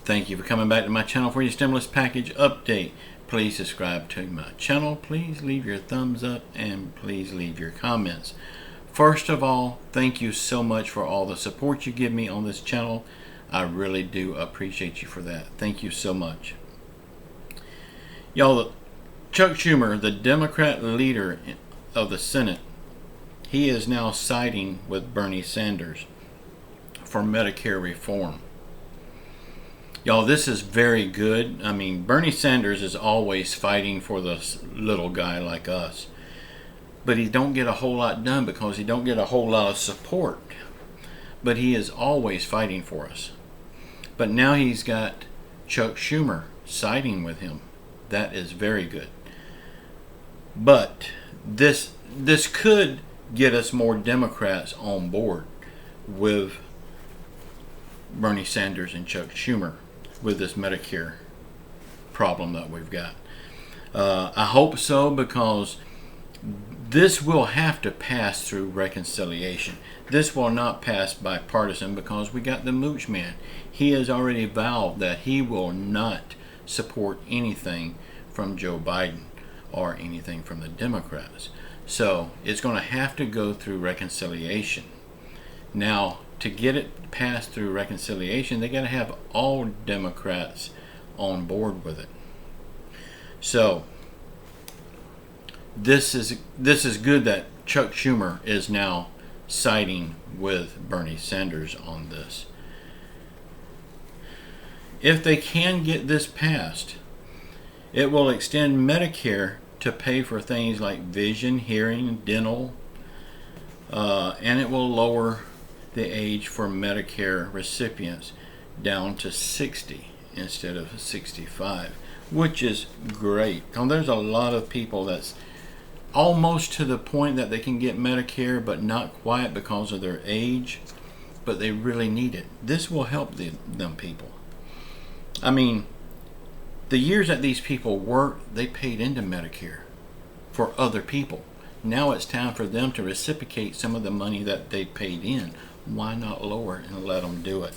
Thank you for coming back to my channel for your stimulus package update. Please subscribe to my channel. Please leave your thumbs up and please leave your comments. First of all, thank you so much for all the support you give me on this channel. I really do appreciate you for that. Thank you so much. Y'all, Chuck Schumer, the Democrat leader of the Senate, he is now siding with Bernie Sanders for Medicare reform. Y'all, this is very good. I mean, Bernie Sanders is always fighting for the little guy like us. But he don't get a whole lot done because he don't get a whole lot of support. But he is always fighting for us. But now he's got Chuck Schumer siding with him. That is very good. But this could get us more Democrats on board with Bernie Sanders and Chuck Schumer with this Medicare problem that we've got. I hope so, because this will have to pass through reconciliation. This will not pass bipartisan because we got the MITCH man. He has already vowed that he will not support anything from Joe Biden or anything from the Democrats. So it's going to have to go through reconciliation. Now, to get it passed through reconciliation, they got to have all Democrats on board with it. So this is good that Chuck Schumer is now siding with Bernie Sanders on this. If they can get this passed, it will extend Medicare to pay for things like vision, hearing, dental, and it will lower the age for Medicare recipients down to 60 instead of 65, which is great. There's a lot of people that's almost to the point that they can get Medicare, but not quite because of their age, but they really need it. This will help them people. I mean, the years that these people worked, they paid into Medicare for other people. Now it's time for them to reciprocate some of the money that they paid in. Why not lower and let them do it?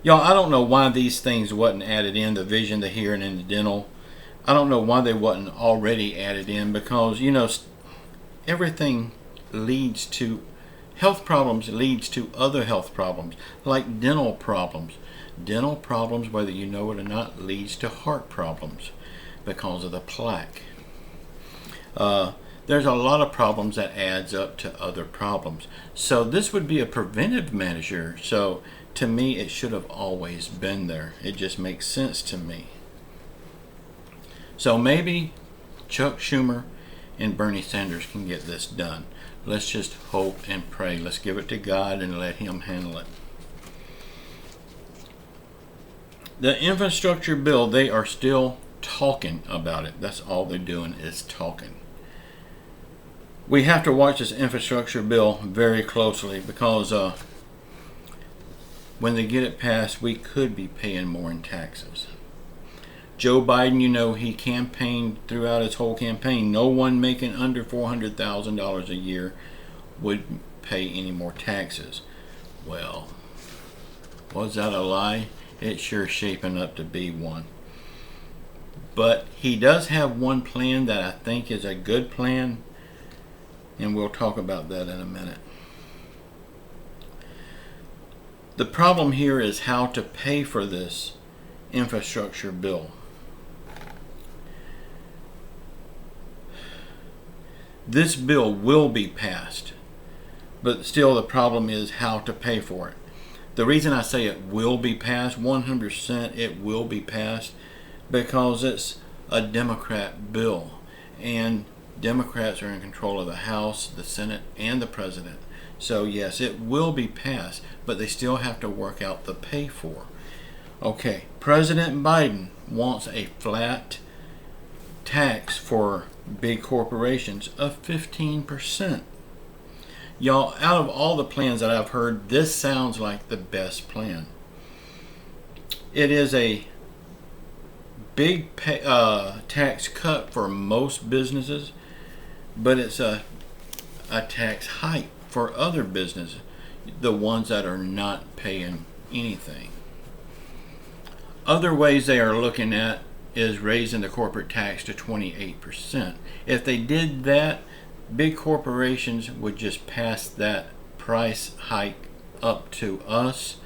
Y'all, I don't know why these things wasn't added in, the vision, the hearing, and the dental. I don't know why they wasn't already added in, because, you know, everything leads to health problems, leads to other health problems, like dental problems. Dental problems, whether you know it or not, leads to heart problems because of the plaque. There's a lot of problems that adds up to other problems. So this would be a preventive measure. So to me, it should have always been there. It just makes sense to me. So maybe Chuck Schumer and Bernie Sanders can get this done. Let's just hope and pray. Let's give it to God and let Him handle it. The infrastructure bill, they are still talking about it. That's all they're doing is talking. We have to watch this infrastructure bill very closely, because when they get it passed, we could be paying more in taxes. Joe Biden, you know, he campaigned throughout his whole campaign. No one making under $400,000 a year would pay any more taxes. Well, was that a lie? It's sure shaping up to be one. But he does have one plan that I think is a good plan, and we'll talk about that in a minute. The problem here is how to pay for this infrastructure bill. This bill will be passed, but still the problem is how to pay for it. The reason I say it will be passed, 100% it will be passed, because it's a Democrat bill, and Democrats are in control of the House, the Senate, and the President. So yes, it will be passed, but they still have to work out the pay for. Okay, President Biden wants a flat tax for big corporations of 15%. Y'all, out of all the plans that I've heard, this sounds like the best plan. It is a big tax cut for most businesses, but it's a tax hike for other businesses, the ones that are not paying anything. Other ways they are looking at is raising the corporate tax to 28%. If they did that, big corporations would just pass that price hike up to us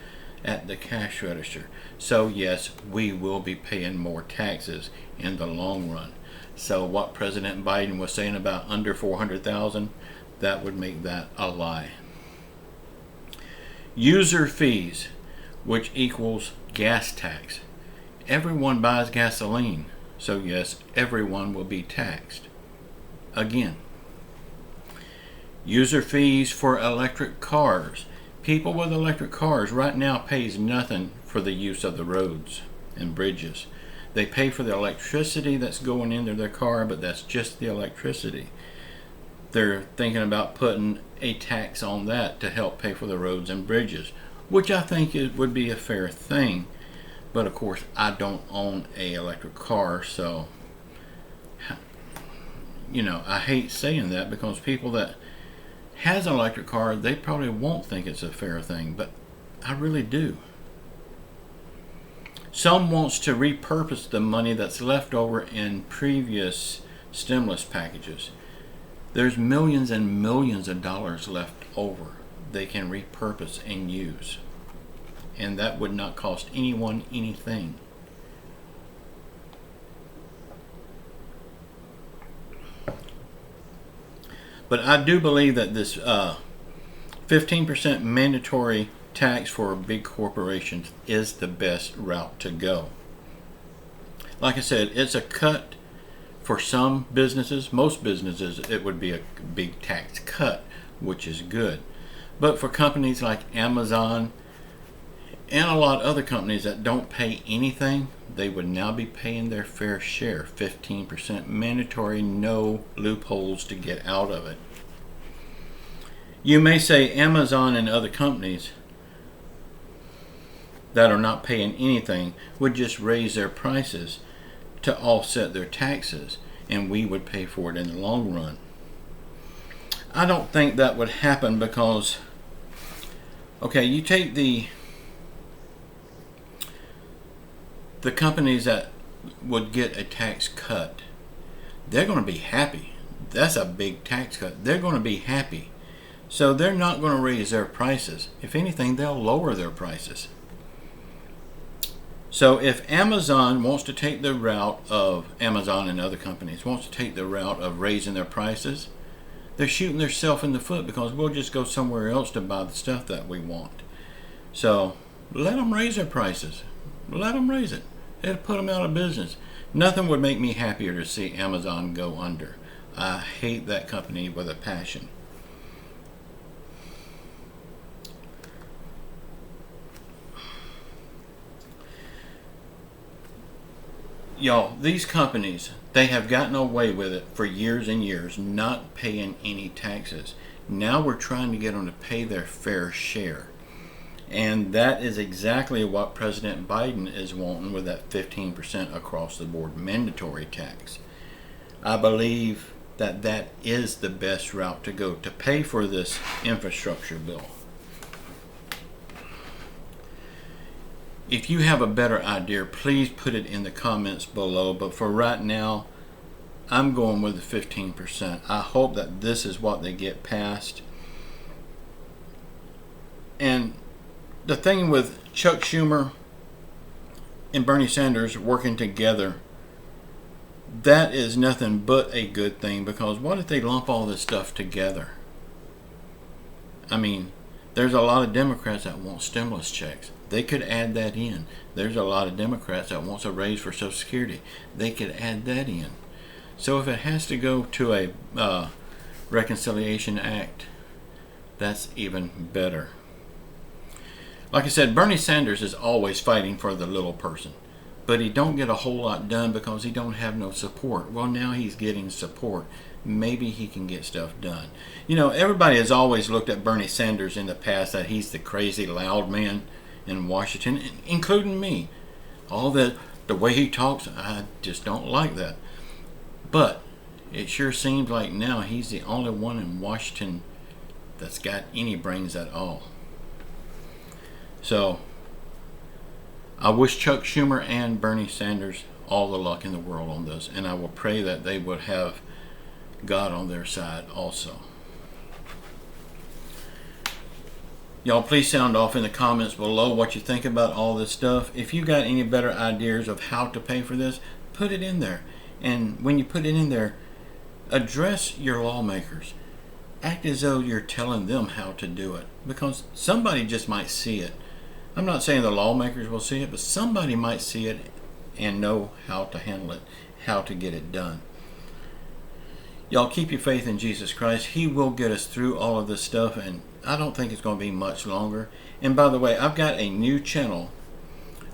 at the cash register. So yes, we will be paying more taxes in the long run. So what President Biden was saying about under 400,000, that would make that a lie. User fees, which equals gas tax. Everyone buys gasoline, so yes, everyone will be taxed. Again, user fees for electric cars. People with electric cars right now pays nothing for the use of the roads and bridges. They pay for the electricity that's going into their car, but that's just the electricity. They're thinking about putting a tax on that to help pay for the roads and bridges, which I think it would be a fair thing. But of course, I don't own a electric car, so I hate saying that, because people that has an electric car, they probably won't think it's a fair thing, but I really do. Some wants to repurpose the money that's left over in previous stimulus packages. There's millions and millions of dollars left over they can repurpose and use. And that would not cost anyone anything. But I do believe that this 15% mandatory tax for big corporations is the best route to go. Like I said, it's a cut for some businesses. Most businesses, it would be a big tax cut, which is good. But for companies like Amazon and a lot of other companies that don't pay anything, they would now be paying their fair share, 15% mandatory, no loopholes to get out of it. You may say Amazon and other companies that are not paying anything would just raise their prices to offset their taxes, and we would pay for it in the long run. I don't think that would happen, because okay, you take the companies that would get a tax cut, they're going to be happy. That's a big tax cut. They're going to be happy. So they're not going to raise their prices. If anything, they'll lower their prices. So if Amazon wants to take the route of, Amazon and other companies wants to take the route of raising their prices, they're shooting themselves in the foot, because we'll just go somewhere else to buy the stuff that we want. So let them raise their prices. Let them raise it. It'll put them out of business. Nothing would make me happier to see Amazon go under. I hate that company with a passion. Y'all, these companies, they have gotten away with it for years and years, not paying any taxes. Now we're trying to get them to pay their fair share. And that is exactly what President Biden is wanting with that 15% across the board mandatory tax. I believe that that is the best route to go to pay for this infrastructure bill. If you have a better idea, please put it in the comments below. But for right now, I'm going with the 15%. I hope that this is what they get passed. And the thing with Chuck Schumer and Bernie Sanders working together, that is nothing but a good thing, because what if they lump all this stuff together? I mean, there's a lot of Democrats that want stimulus checks. They could add that in. There's a lot of Democrats that wants a raise for Social Security. They could add that in. So if it has to go to a Reconciliation Act, that's even better. Like I said, Bernie Sanders is always fighting for the little person, but he don't get a whole lot done because he don't have no support. Well, now he's getting support. Maybe he can get stuff done. You know, everybody has always looked at Bernie Sanders in the past that he's the crazy loud man in Washington, including me. All the way he talks, I just don't like that. But it sure seems like now he's the only one in Washington that's got any brains at all. So I wish Chuck Schumer and Bernie Sanders all the luck in the world on this, and I will pray that they would have God on their side also. Y'all please sound off in the comments below what you think about all this stuff. If you got any better ideas of how to pay for this, put it in there. And when you put it in there, address your lawmakers. Act as though you're telling them how to do it, because somebody just might see it. I'm not saying the lawmakers will see it, but somebody might see it and know how to handle it, how to get it done. Y'all keep your faith in Jesus Christ. He will get us through all of this stuff, and I don't think it's going to be much longer. And by the way, I've got a new channel.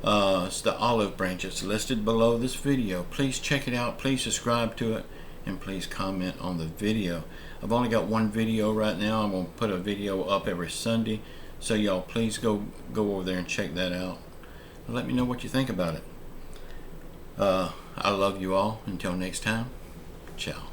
It's the olive branch. It's listed below this video. Please check it out. Please subscribe to it, and please comment on the video. I've only got one video right now. I'm going to put a video up every Sunday, so y'all please go over there and check that out. Let me know what you think about it. I love you all. Until next time, ciao.